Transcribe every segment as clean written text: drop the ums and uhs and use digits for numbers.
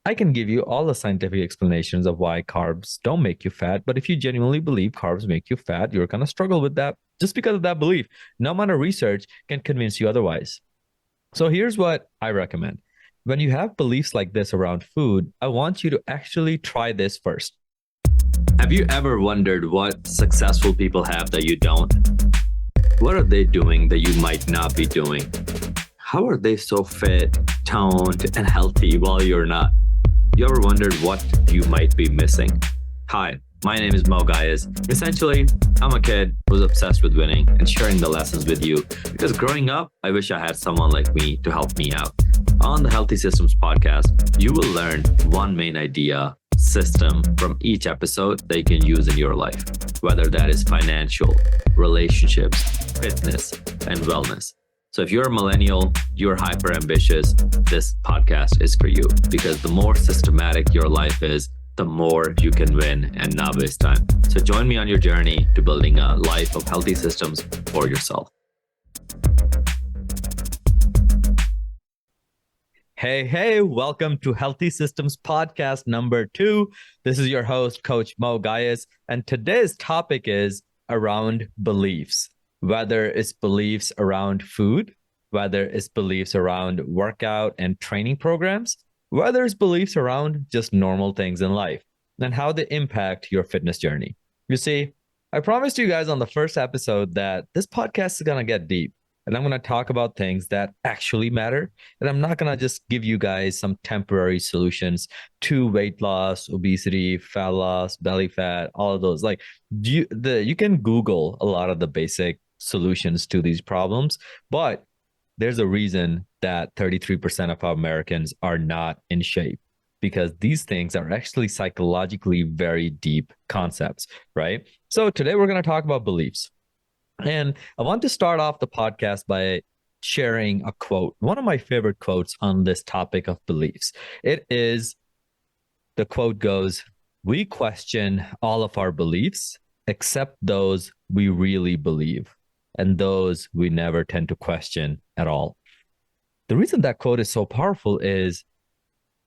I can give you all the scientific explanations of why carbs don't make you fat, but if you genuinely believe carbs make you fat, you're going to struggle with that just because of that belief. No amount of research can convince you otherwise. So here's what I recommend. When you have beliefs like this around food, I want you to actually try this first. Have you ever wondered what successful people have that you don't? What are they doing that you might not be doing? How are they so fit, toned, and healthy while you're not? You ever wondered what you might be missing? Hi, my name is Moe. Essentially, I'm a kid who's obsessed with winning and sharing the lessons with you because growing up, I wish I had someone like me to help me out. On the Healthy Systems podcast, you will learn one main idea, system from each episode that you can use in your life, whether that is financial, relationships, fitness, and wellness. So if you're a millennial, you're hyper ambitious, this podcast is for you because the more systematic your life is, the more you can win and not waste time. So join me on your journey to building a life of healthy systems for yourself. Hey, welcome to Healthy Systems Podcast number 2. This is your host, Coach Moe, and today's topic is around beliefs. Whether it's beliefs around food, whether it's beliefs around workout and training programs, whether it's beliefs around just normal things in life, and how they impact your fitness journey. You see, I promised you guys on the first episode that this podcast is going to get deep, and I'm going to talk about things that actually matter, and I'm not going to just give you guys some temporary solutions to weight loss, obesity, fat loss, belly fat, all of those. Like you can Google a lot of the basic solutions to these problems, but there's a reason that 33% of Americans are not in shape because these things are actually psychologically very deep concepts, right? So today we're going to talk about beliefs. And I want to start off the podcast by sharing a quote, one of my favorite quotes on this topic of beliefs. The quote goes, "We question all of our beliefs except those we really believe, and those we never tend to question at all." The reason that quote is so powerful is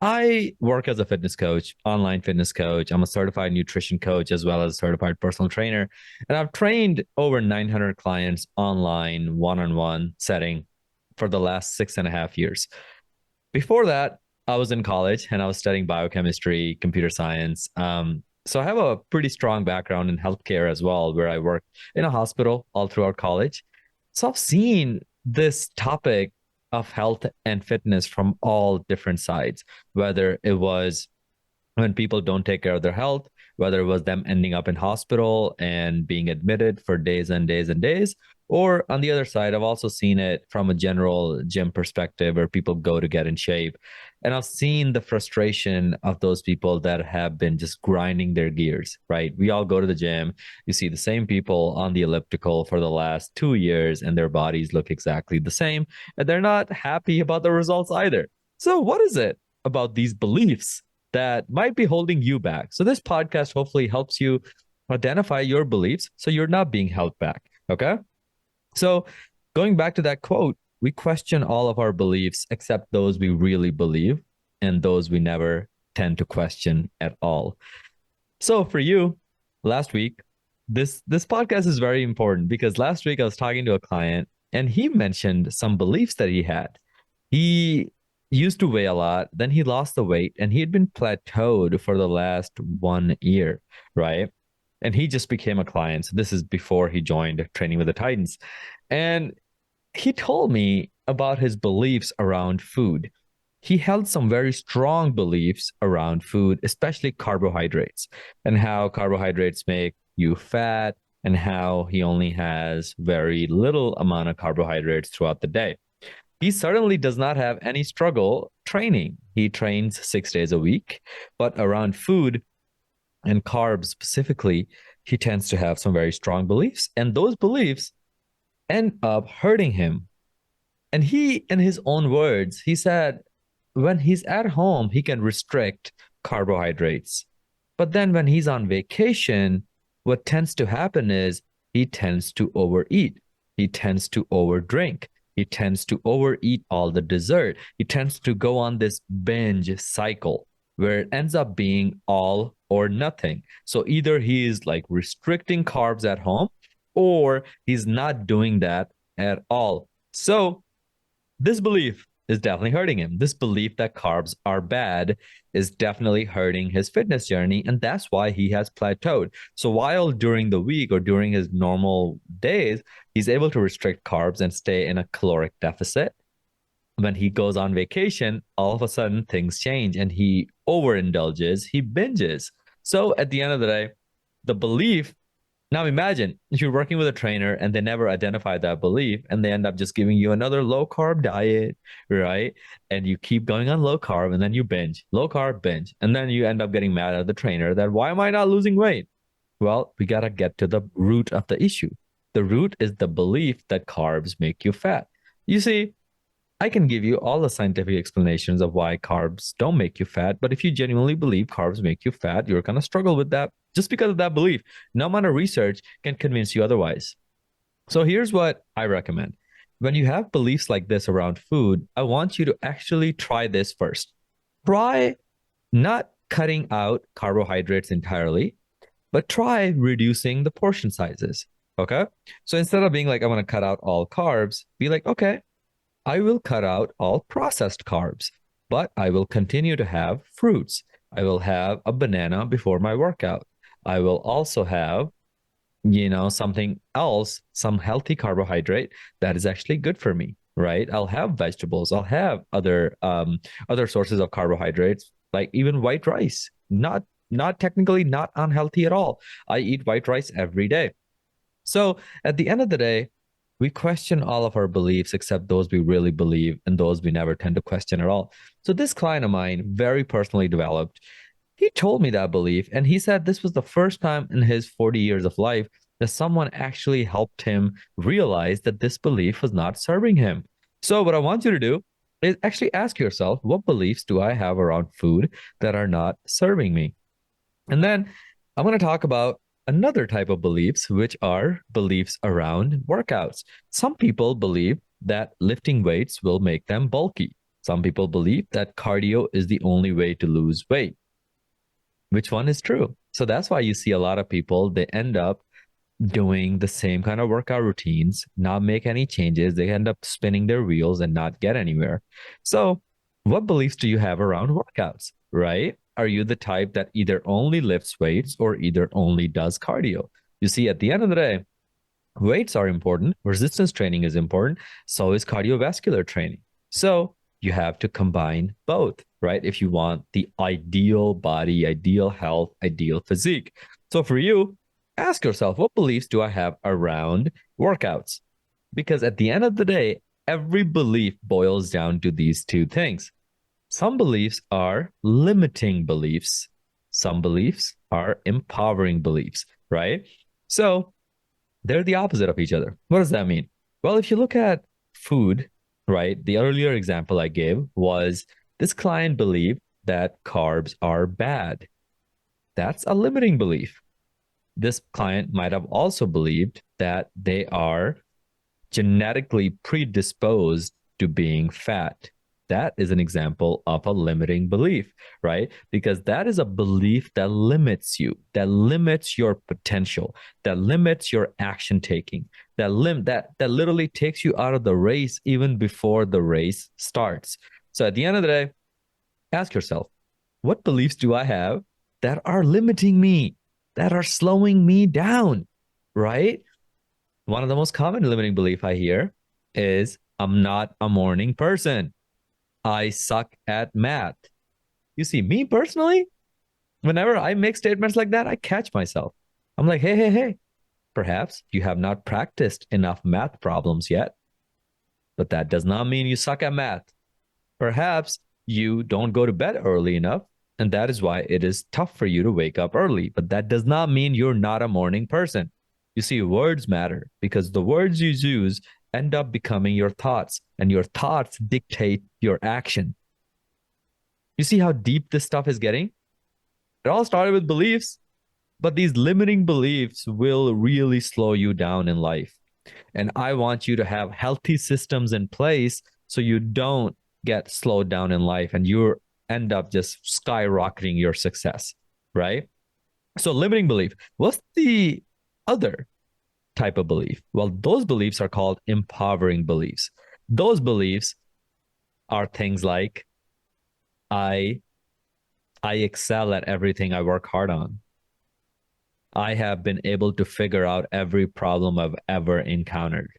I work as a fitness coach, online fitness coach. I'm a certified nutrition coach as well as a certified personal trainer. And I've trained over 900 clients online, one-on-one setting for the last 6.5 years. Before that, I was in college and I was studying biochemistry, computer science. So I have a pretty strong background in healthcare as well, where I worked in a hospital all throughout college. So I've seen this topic of health and fitness from all different sides, whether it was when people don't take care of their health, whether it was them ending up in hospital and being admitted for days and days and days, or on the other side, I've also seen it from a general gym perspective where people go to get in shape. And I've seen the frustration of those people that have been just grinding their gears, right? We all go to the gym. You see the same people on the elliptical for the last 2 years and their bodies look exactly the same. And they're not happy about the results either. So what is it about these beliefs that might be holding you back? So this podcast hopefully helps you identify your beliefs so you're not being held back, okay? So going back to that quote, we question all of our beliefs except those we really believe and those we never tend to question at all. So for you, last week, this podcast is very important because last week I was talking to a client and he mentioned some beliefs that he had. He used to weigh a lot, then he lost the weight and he had been plateaued for the last 1 year, right? And he just became a client. So this is before he joined Training with the Titans. And he told me about his beliefs around food. He held some very strong beliefs around food, especially carbohydrates, and how carbohydrates make you fat and how he only has very little amount of carbohydrates throughout the day. He certainly does not have any struggle training. He trains 6 days a week, but around food and carbs specifically, he tends to have some very strong beliefs. And those beliefs end up hurting him. And he, in his own words, he said, when he's at home, he can restrict carbohydrates. But then when he's on vacation, what tends to happen is he tends to overeat. He tends to overdrink. He tends to overeat all the dessert. He tends to go on this binge cycle. where it ends up being all or nothing. So either he is like restricting carbs at home or he's not doing that at all. So this belief is definitely hurting him. This belief that carbs are bad is definitely hurting his fitness journey. And that's why he has plateaued. So while during the week or during his normal days, he's able to restrict carbs and stay in a caloric deficit, when he goes on vacation, all of a sudden things change and he overindulges, he binges. So at the end of the day, the belief, now imagine if you're working with a trainer and they never identify that belief and they end up just giving you another low carb diet, right? And you keep going on low carb and then you binge, low carb binge. And then you end up getting mad at the trainer that why am I not losing weight? Well, we got to get to the root of the issue. The root is the belief that carbs make you fat. You see, I can give you all the scientific explanations of why carbs don't make you fat, but if you genuinely believe carbs make you fat, you're going to struggle with that just because of that belief. No amount of research can convince you otherwise. So here's what I recommend. When you have beliefs like this around food, I want you to actually try this first. Try not cutting out carbohydrates entirely, but try reducing the portion sizes. Okay. So instead of being like, I want to cut out all carbs, be like, okay, I will cut out all processed carbs, but I will continue to have fruits. I will have a banana before my workout. I will also have, something else, some healthy carbohydrate that is actually good for me, right? I'll have vegetables. I'll have other sources of carbohydrates, like even white rice. Not technically not unhealthy at all. I eat white rice every day. So at the end of the day, we question all of our beliefs except those we really believe and those we never tend to question at all. So this client of mine, very personally developed, he told me that belief and he said this was the first time in his 40 years of life that someone actually helped him realize that this belief was not serving him. So what I want you to do is actually ask yourself, what beliefs do I have around food that are not serving me? And then I'm going to talk about another type of beliefs, which are beliefs around workouts. Some people believe that lifting weights will make them bulky. Some people believe that cardio is the only way to lose weight. Which one is true? So that's why you see a lot of people, they end up doing the same kind of workout routines, not make any changes. They end up spinning their wheels and not get anywhere. So, what beliefs do you have around workouts, right? Are you the type that either only lifts weights or either only does cardio? You see, at the end of the day, weights are important, resistance training is important, so is cardiovascular training. So, you have to combine both, right? If you want the ideal body, ideal health, ideal physique. So, for you, ask yourself, what beliefs do I have around workouts? Because at the end of the day, every belief boils down to these two things. Some beliefs are limiting beliefs. Some beliefs are empowering beliefs, right? So they're the opposite of each other. What does that mean? Well, if you look at food, right, the earlier example I gave was this client believed that carbs are bad. That's a limiting belief. This client might have also believed that they are genetically predisposed to being fat. That is an example of a limiting belief, right? Because that is a belief that limits you, that limits your potential, that limits your action taking, that literally takes you out of the race even before the race starts. So at the end of the day, ask yourself, what beliefs do I have that are limiting me, that are slowing me down, right? One of the most common limiting belief I hear is I'm not a morning person. I suck at math. You see, me personally, whenever I make statements like that, I catch myself. I'm like, hey, perhaps you have not practiced enough math problems yet, but that does not mean you suck at math. Perhaps you don't go to bed early enough, and that is why it is tough for you to wake up early, but that does not mean you're not a morning person. You see, words matter because the words you use end up becoming your thoughts, and your thoughts dictate your action. You see how deep this stuff is getting? It all started with beliefs, but these limiting beliefs will really slow you down in life. And I want you to have healthy systems in place so you don't get slowed down in life and you're end up just skyrocketing your success, right? So, limiting belief. What's the other type of belief? Well, those beliefs are called empowering beliefs. Those beliefs are things like I I excel at everything I work hard on. I have been able to figure out every problem I've ever encountered.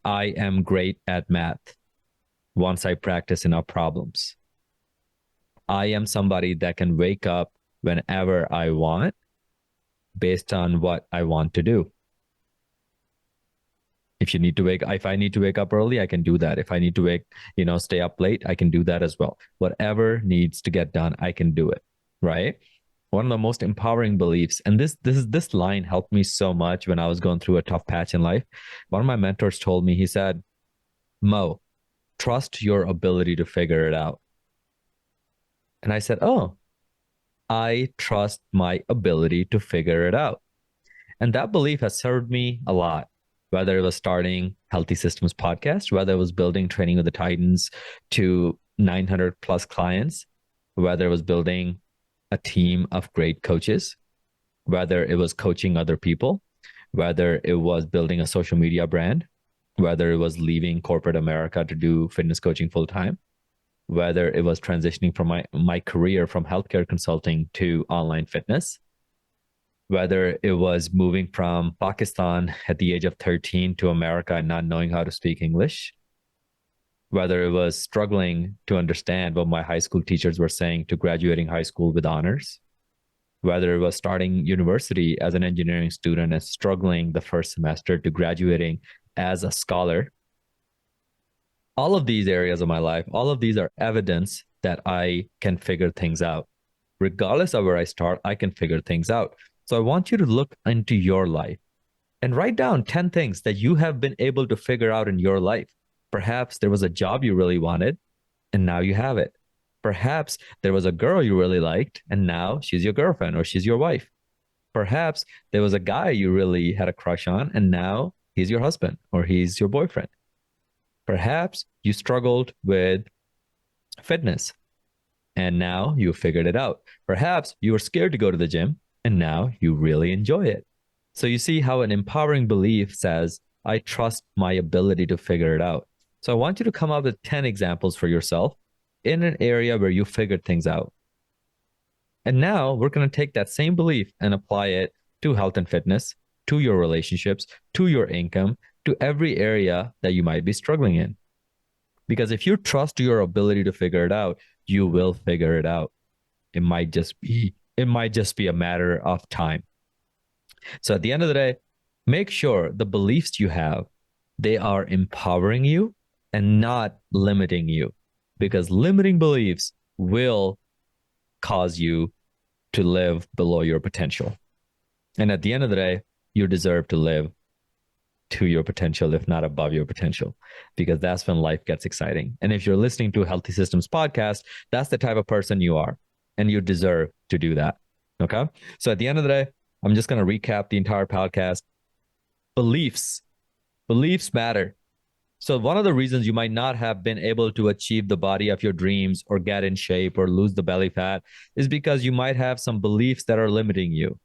I am great at math once I practice enough problems. I am somebody that can wake up whenever I want based on what I want to do. If I need to wake up early, I can do that. If I need to stay up late, I can do that as well. Whatever needs to get done, I can do it. Right. One of the most empowering beliefs, and this line helped me so much when I was going through a tough patch in life. One of my mentors told me, he said, Mo, trust your ability to figure it out. And I said, oh, I trust my ability to figure it out. And that belief has served me a lot, whether it was starting Healthy Systems Podcast, whether it was building Training with the Titans to 900 plus clients, whether it was building a team of great coaches, whether it was coaching other people, whether it was building a social media brand, whether it was leaving corporate America to do fitness coaching full time, whether it was transitioning from my career from healthcare consulting to online fitness, whether it was moving from Pakistan at the age of 13 to America and not knowing how to speak English, whether it was struggling to understand what my high school teachers were saying to graduating high school with honors, whether it was starting university as an engineering student and struggling the first semester to graduating as a scholar. All of these areas of my life, all of these are evidence that I can figure things out. Regardless of where I start, I can figure things out. So I want you to look into your life and write down 10 things that you have been able to figure out in your life. Perhaps there was a job you really wanted and now you have it. Perhaps there was a girl you really liked and now she's your girlfriend or she's your wife. Perhaps there was a guy you really had a crush on and now he's your husband or he's your boyfriend. Perhaps you struggled with fitness and now you figured it out. Perhaps you were scared to go to the gym and now you really enjoy it. So you see how an empowering belief says, I trust my ability to figure it out. So I want you to come up with 10 examples for yourself in an area where you figured things out. And now we're going to take that same belief and apply it to health and fitness, to your relationships, to your income, to every area that you might be struggling in. Because if you trust your ability to figure it out, you will figure it out. It might just be a matter of time. So at the end of the day, make sure the beliefs you have, they are empowering you and not limiting you, because limiting beliefs will cause you to live below your potential. And at the end of the day, you deserve to live to your potential, if not above your potential, because that's when life gets exciting. And if you're listening to Healthy Systems Podcast, that's the type of person you are, and you deserve to do that. Okay. So at the end of the day, I'm just going to recap the entire podcast. Beliefs matter. So one of the reasons you might not have been able to achieve the body of your dreams or get in shape or lose the belly fat is because you might have some beliefs that are limiting you.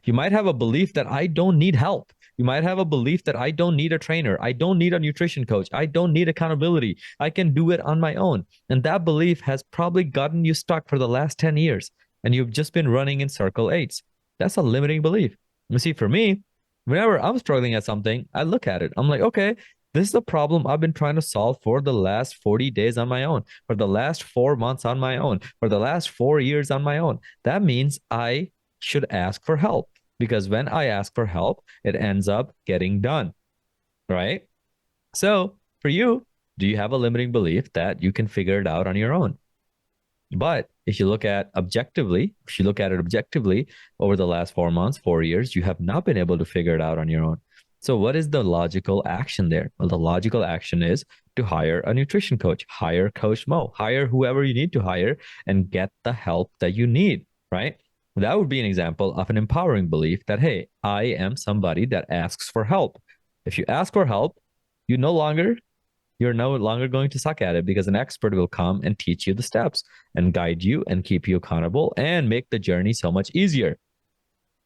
You might have a belief that I don't need help. You might have a belief that I don't need a trainer. I don't need a nutrition coach. I don't need accountability. I can do it on my own. And that belief has probably gotten you stuck for the last 10 years. And you've just been running in circle eights. That's a limiting belief. You see, for me, whenever I'm struggling at something, I look at it. I'm like, okay, this is a problem I've been trying to solve for the last 40 days on my own, for the last 4 months on my own, for the last 4 years on my own. That means I should ask for help, because when I ask for help, it ends up getting done, right? So for you, do you have a limiting belief that you can figure it out on your own? But if you look at it objectively over the last 4 months, 4 years, you have not been able to figure it out on your own. So what is the logical action there? Well, the logical action is to hire a nutrition coach, hire Coach Moe, hire whoever you need to hire and get the help that you need, right? That would be an example of an empowering belief that, hey, I am somebody that asks for help. If you ask for help, you no longer you're no longer going to suck at it because an expert will come and teach you the steps and guide you and keep you accountable and make the journey so much easier.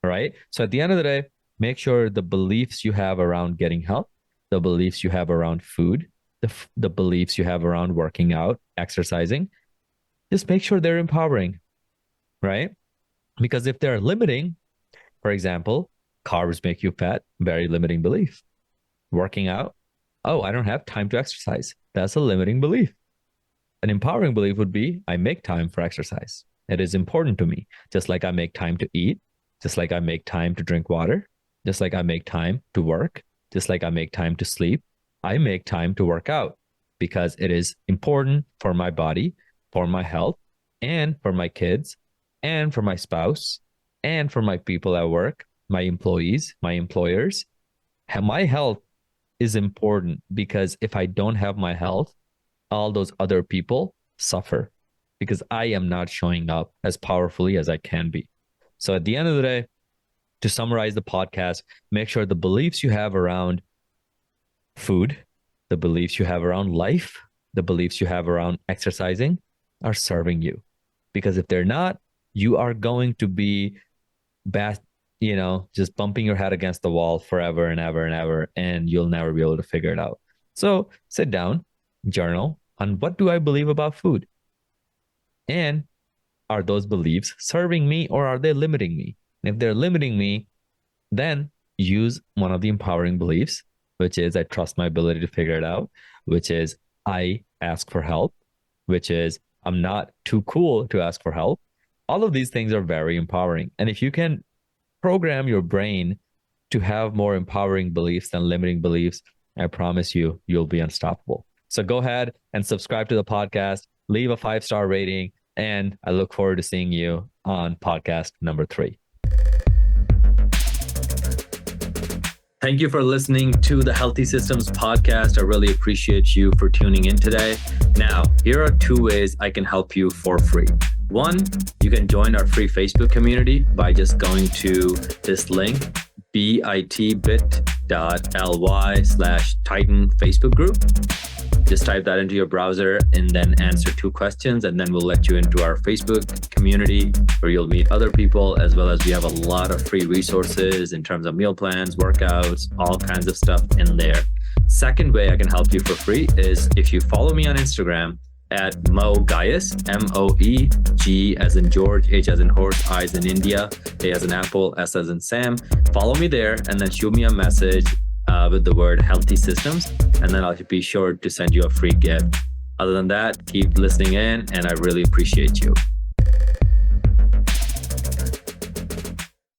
Right? So at the end of the day, make sure the beliefs you have around getting help, the beliefs you have around food, the beliefs you have around working out, exercising, just make sure they're empowering, right? Because if they're limiting, for example, carbs make you fat, very limiting belief. Working out, oh, I don't have time to exercise. That's a limiting belief. An empowering belief would be, I make time for exercise. It is important to me, just like I make time to eat, just like I make time to drink water, just like I make time to work, just like I make time to sleep. I make time to work out because it is important for my body, for my health, and for my kids, and for my spouse, and for my people at work, my employees, my employers. My health is important because if I don't have my health, all those other people suffer because I am not showing up as powerfully as I can be. So at the end of the day, to summarize the podcast, make sure the beliefs you have around food, the beliefs you have around life, the beliefs you have around exercising are serving you. Because if they're not, you are going to be bad, just bumping your head against the wall forever and ever and ever, and you'll never be able to figure it out. So sit down, journal on what do I believe about food? And are those beliefs serving me or are they limiting me? And if they're limiting me, then use one of the empowering beliefs, which is I trust my ability to figure it out, which is I ask for help, which is I'm not too cool to ask for help. All of these things are very empowering. And if you can program your brain to have more empowering beliefs than limiting beliefs, I promise you, you'll be unstoppable. So go ahead and subscribe to the podcast, leave a 5-star rating, and I look forward to seeing you on podcast number 3. Thank you for listening to the Healthy Systems podcast. I really appreciate you for tuning in today. Now, here are 2 ways I can help you for free. 1, you can join our free Facebook community by just going to this link, bit.ly/Titan Facebook group. Just type that into your browser and then answer 2 questions, and then we'll let you into our Facebook community where you'll meet other people, as well as we have a lot of free resources in terms of meal plans, workouts, all kinds of stuff in there. Second way I can help you for free is if you follow me on Instagram at Moe Gaius, MOE, G as in George, H as in horse, I as in India, A as in apple, S as in Sam. Follow me there and then shoot me a message with the word Healthy Systems, and then I'll be sure to send you a free gift. Other than that, keep listening in, and I really appreciate you.